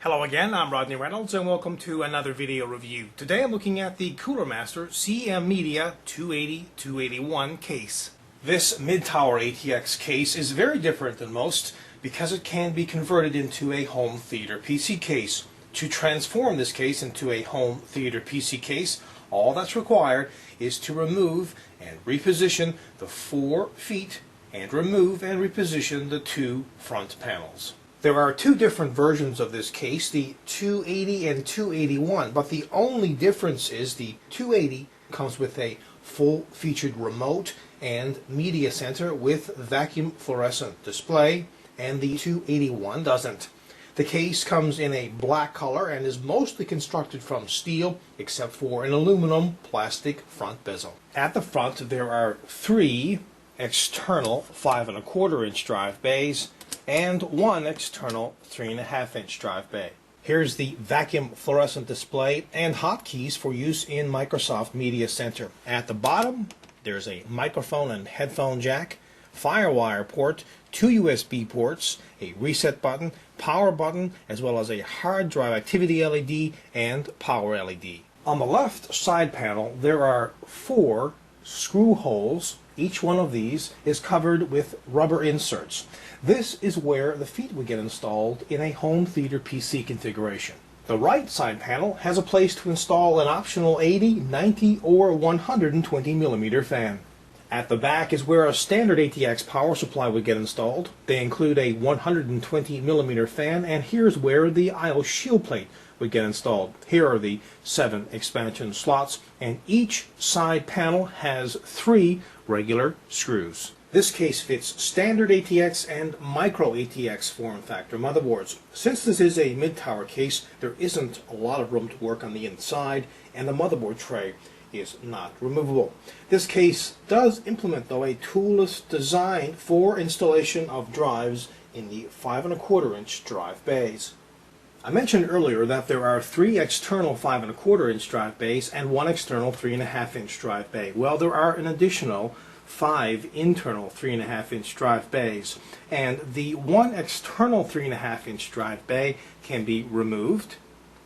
Hello again, I'm Rodney Reynolds and welcome to another video review. Today I'm looking at the Cooler Master CM Media 280-281 case. This mid-tower ATX case is very different than most because it can be converted into a home theater PC case. To transform this case into a home theater PC case, all that's required is to remove and reposition the 4 feet and remove and reposition the 2 front panels. There are 2 different versions of this case, the 280 and 281, but the only difference is the 280 comes with a full-featured remote and media center with vacuum fluorescent display, and the 281 doesn't. The case comes in a black color and is mostly constructed from steel, except for an aluminum plastic front bezel. At the front there are 3 external 5¼ drive bays, and 1 external 3½ drive bay. Here's the vacuum fluorescent display and hotkeys for use in Microsoft Media Center. At the bottom, there's a microphone and headphone jack, FireWire port, 2 USB ports, a reset button, power button, as well as a hard drive activity LED and power LED. On the left side panel, there are 4 screw holes. Each one of these is covered with rubber inserts. This is where the feet would get installed in a home theater PC configuration. The right side panel has a place to install an optional 80, 90, or 120 millimeter fan. At the back is where a standard ATX power supply would get installed. They include a 120 millimeter fan, and here's where the I/O shield plate would get installed. Here are the 7 expansion slots, and each side panel has 3 regular screws. This case fits standard ATX and micro ATX form factor motherboards. Since this is a mid-tower case, there isn't a lot of room to work on the inside, and the motherboard tray is not removable. This case does implement, though, a toolless design for installation of drives in the 5¼ drive bays. I mentioned earlier that there are 3 external 5¼ drive bays and 1 external 3½ drive bay. Well, there are an additional 5 internal 3½ drive bays, and the 1 external 3½ drive bay can be removed.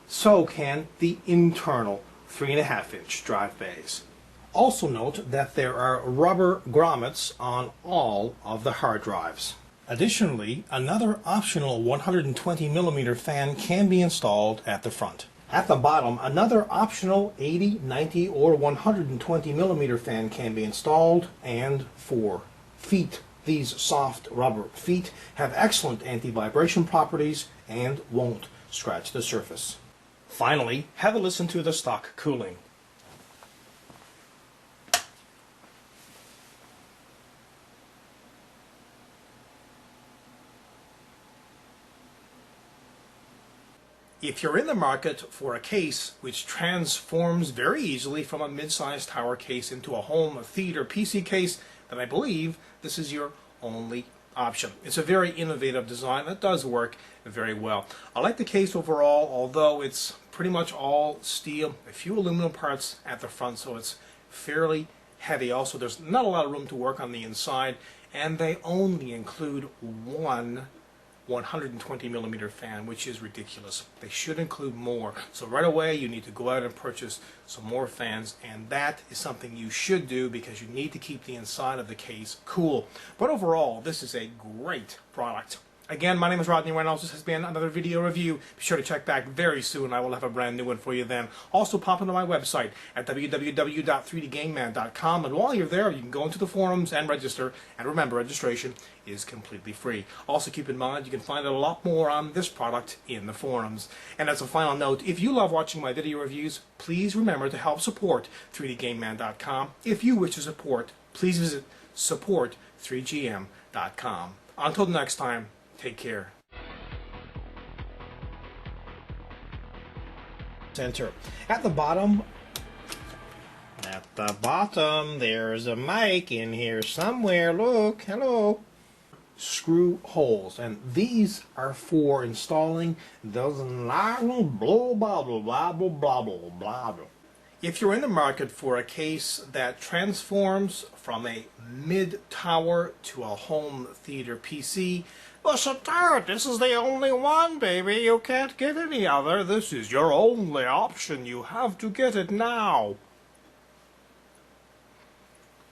So can the internal 3½ drive bays. Also note that there are rubber grommets on all of the hard drives. Additionally, another optional 120 millimeter fan can be installed at the front. At the bottom, another optional 80, 90, or 120 millimeter fan can be installed, and 4 feet. These soft rubber feet have excellent anti-vibration properties and won't scratch the surface. Finally, have a listen to the stock cooling. If you're in the market for a case which transforms very easily from a mid-sized tower case into a home theater PC case, then I believe this is your only option. It's a very innovative design that does work very well. I like the case overall, although it's pretty much all steel, a few aluminum parts at the front, so it's fairly heavy. Also, there's not a lot of room to work on the inside, and they only include 1 120 millimeter fan, which is ridiculous. They should include more. So right away you need to go out and purchase some more fans, and that is something you should do because you need to keep the inside of the case cool. But overall, this is a great product. Again, my name is Rodney Reynolds. This has been another video review. Be sure to check back very soon. I will have a brand new one for you then. Also, pop into my website at www.3dgameman.com, and while you're there, you can go into the forums and register. And remember, registration is completely free. Also, keep in mind, you can find out a lot more on this product in the forums. And as a final note, if you love watching my video reviews, please remember to help support 3dgameman.com. If you wish to support, please visit support3gm.com. Until next time, take care. Center. At the bottom, there's a mic in here somewhere. Look, hello. screw holes, and these are for installing those blah blah blah blah blah blah blah. If you're in the market for a case that transforms from a mid-tower to a home theater PC, listen, this is the only one, baby. You can't get any other. This is your only option. You have to get it now.